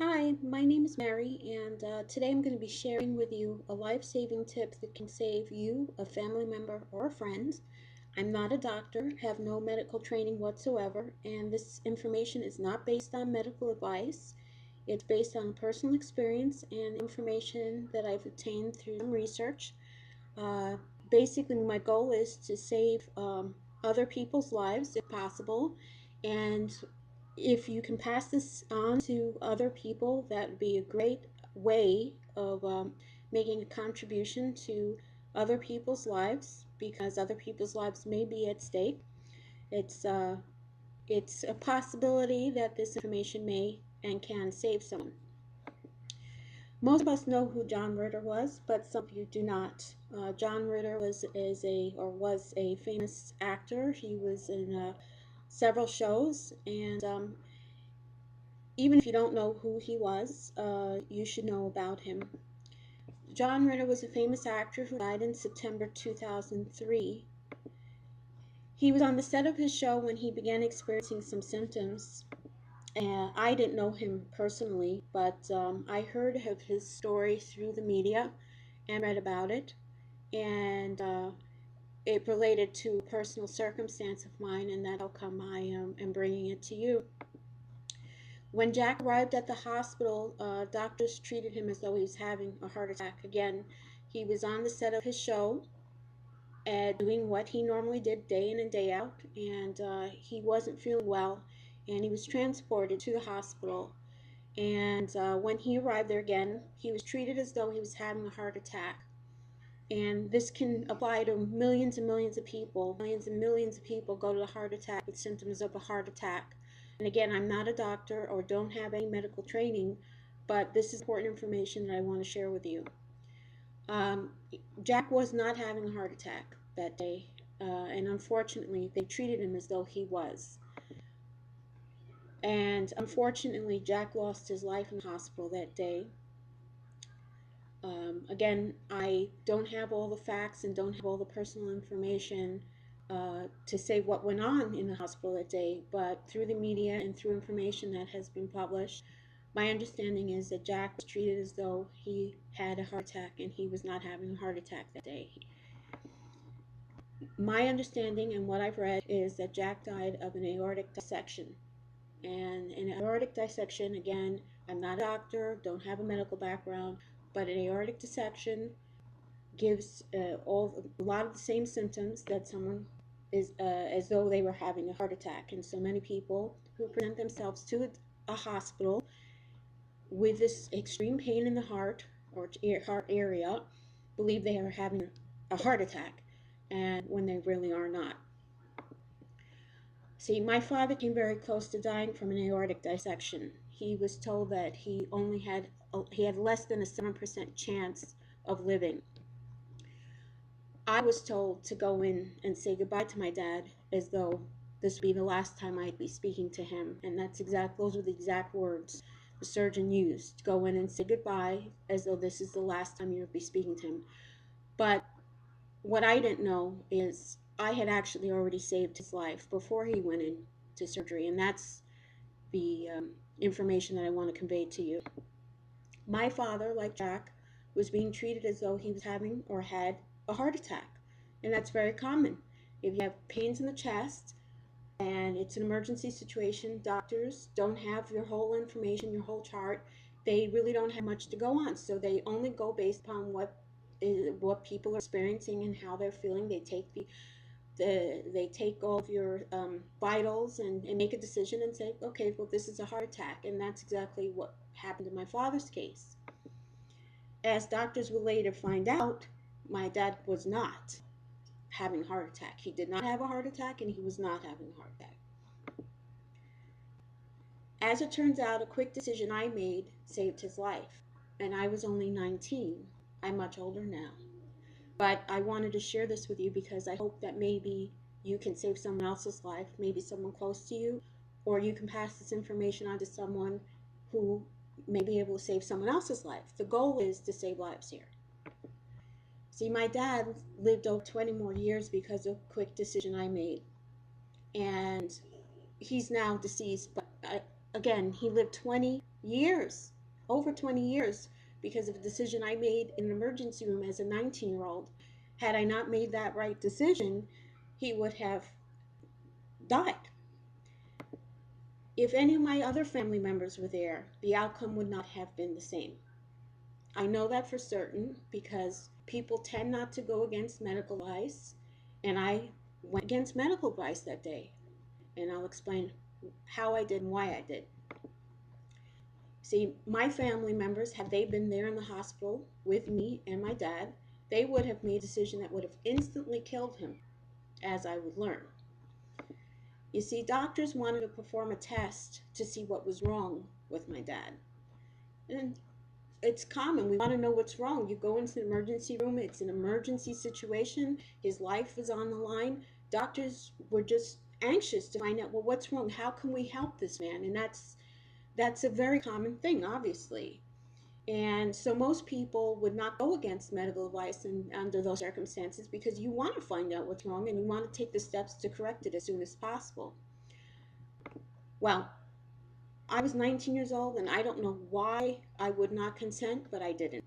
Hi, my name is Mary, and today I'm going to be sharing with you a life-saving tip that can save you, a family member, or a friend. I'm not a doctor, have no medical training whatsoever, and this information is not based on medical advice. It's based on personal experience and information that I've obtained through some research. Uh, Basically, my goal is to save other people's lives if possible. And if you can pass this on to other people, that would be a great way of making a contribution to other people's lives because other people's lives may be at stake. It's, uh, it's a possibility that this information may and can save someone. Most of us know who John Ritter was, but some of you do not. John Ritter was a famous actor. He was in several shows, and even if you don't know who he was, you should know about him. John Ritter was a famous actor who died in September 2003. He was on the set of his show when he began experiencing some symptoms. I didn't know him personally, but I heard of his story through the media and read about it. And it related to a personal circumstance of mine, and that's how come I am bringing it to you. When Jack arrived at the hospital, doctors treated him as though he was having a heart attack. Again, he was on the set of his show, doing what he normally did day in and day out, and he wasn't feeling well, and he was transported to the hospital. And when he arrived there again, he was treated as though he was having a heart attack. And this can apply to millions and millions of people. Millions and millions of people go to the heart attack with symptoms of a heart attack. And again, I'm not a doctor or don't have any medical training, but this is important information that I want to share with you. Um, Jack was not having a heart attack that day, and unfortunately, they treated him as though he was. And unfortunately, Jack lost his life in the hospital that day. Again, I don't have all the facts and don't have all the personal information to say what went on in the hospital that day, but through the media and through information that has been published, my understanding is that Jack was treated as though he had a heart attack and he was not having a heart attack that day. My understanding and what I've read is that Jack died of an aortic dissection. And an aortic dissection, again, I'm not a doctor, don't have a medical background, but an aortic dissection gives a lot of the same symptoms that someone is as though they were having a heart attack. And so many people who present themselves to a hospital with this extreme pain in the heart or heart area believe they are having a heart attack, and when they really are not. See, my father came very close to dying from an aortic dissection. He was told that he had less than a 7% chance of living. I was told to go in and say goodbye to my dad as though this would be the last time I'd be speaking to him. And those were the exact words the surgeon used. Go in and say goodbye as though this is the last time you would be speaking to him. But what I didn't know is I had actually already saved his life before he went into surgery. And that's the information that I want to convey to you. My father, like Jack, was being treated as though he was having or had a heart attack. And that's very common. If you have pains in the chest and it's an emergency situation, doctors don't have your whole information, your whole chart. They really don't have much to go on. So they only go based upon what people are experiencing and how they're feeling. They take all of your vitals and make a decision and say, okay, well, this is a heart attack. And that's exactly what happened in my father's case. As doctors will later find out, my dad was not having a heart attack. He did not have a heart attack, and he was not having a heart attack. As it turns out, a quick decision I made saved his life, and I was only 19. I'm much older now. But I wanted to share this with you because I hope that maybe you can save someone else's life, maybe someone close to you, or you can pass this information on to someone who may be able to save someone else's life. The goal is to save lives here. See, my dad lived over 20 more years because of a quick decision I made. And he's now deceased, but Again, he lived 20 years, over 20 years, because of a decision I made in an emergency room as a 19-year-old. Had I not made that right decision, he would have died. If any of my other family members were there, the outcome would not have been the same. I know that for certain because people tend not to go against medical advice, and I went against medical advice that day. And I'll explain how I did and why I did. See, my family members, had they been there in the hospital with me and my dad, they would have made a decision that would have instantly killed him, as I would learn. You see, doctors wanted to perform a test to see what was wrong with my dad. And it's common. We want to know what's wrong. You go into the emergency room, it's an emergency situation, his life is on the line. Doctors were just anxious to find out, well, what's wrong? How can we help this man? And that's a very common thing, obviously. And so most people would not go against medical advice under those circumstances because you want to find out what's wrong and you want to take the steps to correct it as soon as possible. Well, I was 19 years old and I don't know why I would not consent, but I didn't.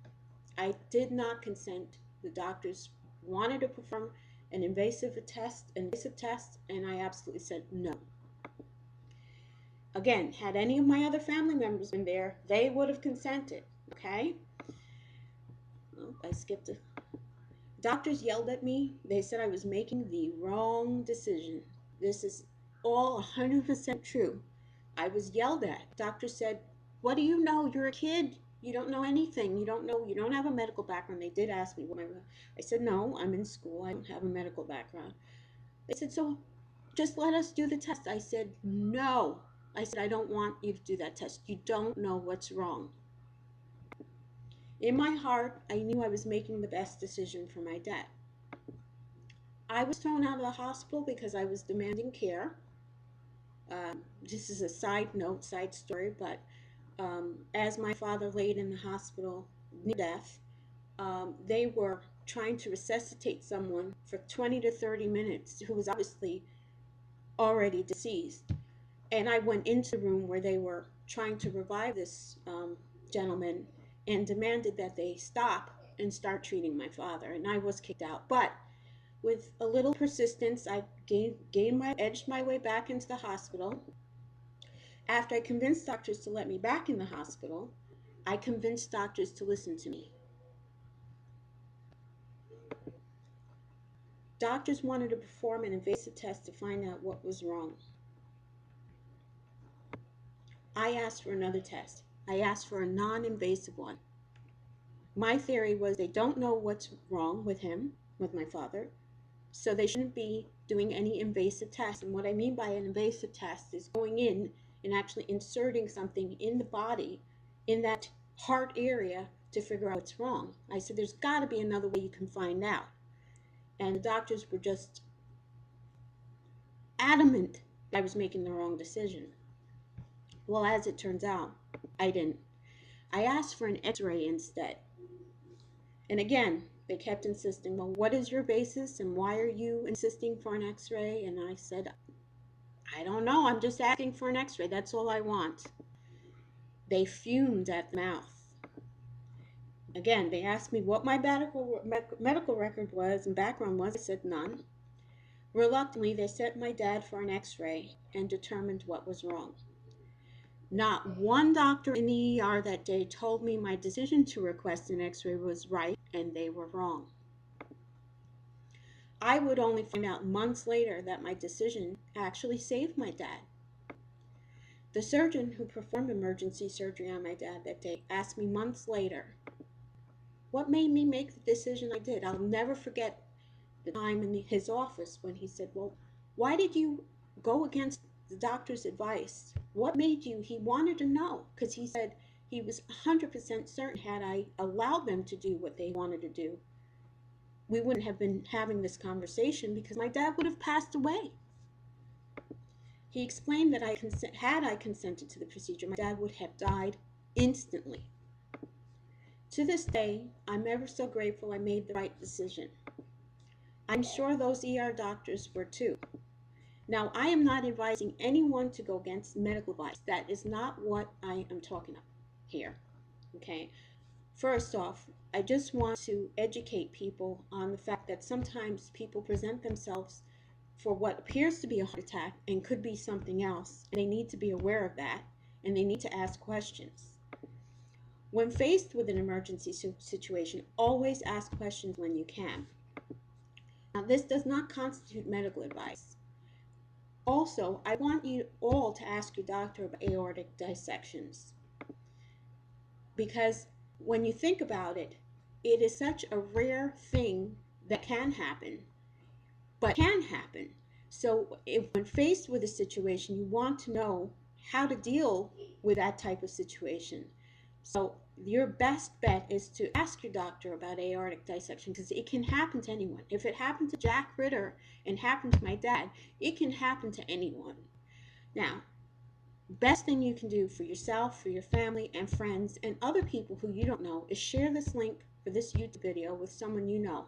I did not consent. The doctors wanted to perform an invasive test, and I absolutely said no. Again, had any of my other family members been there, they would have consented, okay? Oh, I skipped it. Doctors yelled at me. They said I was making the wrong decision. This is all 100% true. I was yelled at. Doctors said, "What do you know? You're a kid. You don't know anything. You don't know. You don't have a medical background." They did ask me what I said, "No, I'm in school. I don't have a medical background." They said, "So just let us do the test." I said, "No." I said, "I don't want you to do that test. You don't know what's wrong." In my heart, I knew I was making the best decision for my dad. I was thrown out of the hospital because I was demanding care. This is a side note, side story, but as my father laid in the hospital near death, they were trying to resuscitate someone for 20 to 30 minutes who was obviously already deceased. And I went into the room where they were trying to revive this gentleman and demanded that they stop and start treating my father. And I was kicked out. But with a little persistence, I edged my way back into the hospital. After I convinced doctors to let me back in the hospital, I convinced doctors to listen to me. Doctors wanted to perform an invasive test to find out what was wrong. I asked for another test. I asked for a non-invasive one. My theory was they don't know what's wrong with him, with my father, so they shouldn't be doing any invasive tests. And what I mean by an invasive test is going in and actually inserting something in the body, in that heart area, to figure out what's wrong. I said, there's got to be another way you can find out. And the doctors were just adamant I was making the wrong decision. Well, as it turns out, I didn't. I asked for an x-ray instead. And again, they kept insisting, well, what is your basis and why are you insisting for an x-ray? And I said, I don't know, I'm just asking for an x-ray, that's all I want. They fumed at the mouth. Again, they asked me what my medical record was and background was. I said none. Reluctantly, they sent my dad for an x-ray and determined what was wrong. Not one doctor in the ER that day told me my decision to request an x-ray was right, and they were wrong. I would only find out months later that my decision actually saved my dad. The surgeon who performed emergency surgery on my dad that day asked me months later, what made me make the decision I did? I'll never forget the time in his office when he said, well, why did you go against the doctor's advice? What made you? He wanted to know, because he said he was 100% certain had I allowed them to do what they wanted to do, we wouldn't have been having this conversation because my dad would have passed away. He explained that had I consented to the procedure, my dad would have died instantly. To this day, I'm ever so grateful I made the right decision. I'm sure those ER doctors were too. Now, I am not advising anyone to go against medical advice. That is not what I am talking about here. Okay. First off, I just want to educate people on the fact that sometimes people present themselves for what appears to be a heart attack and could be something else, and they need to be aware of that, and they need to ask questions. When faced with an emergency situation, always ask questions when you can. Now, this does not constitute medical advice. Also, I want you all to ask your doctor about aortic dissections, because when you think about it, it is such a rare thing that can happen, but can happen. So if when faced with a situation, you want to know how to deal with that type of situation. So your best bet is to ask your doctor about aortic dissection, because it can happen to anyone. If it happened to Jack Ritter and happened to my dad, it can happen to anyone. Now, best thing you can do for yourself, for your family and friends and other people who you don't know is share this link for this YouTube video with someone you know,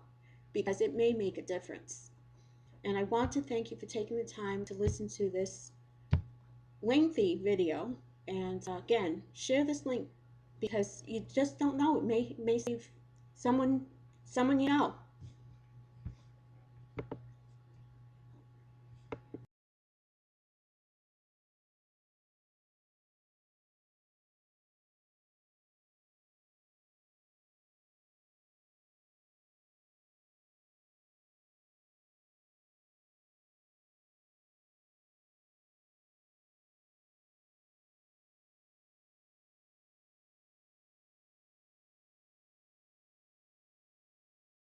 because it may make a difference. And I want to thank you for taking the time to listen to this lengthy video. And again, share this link, because you just don't know, it may save someone you know.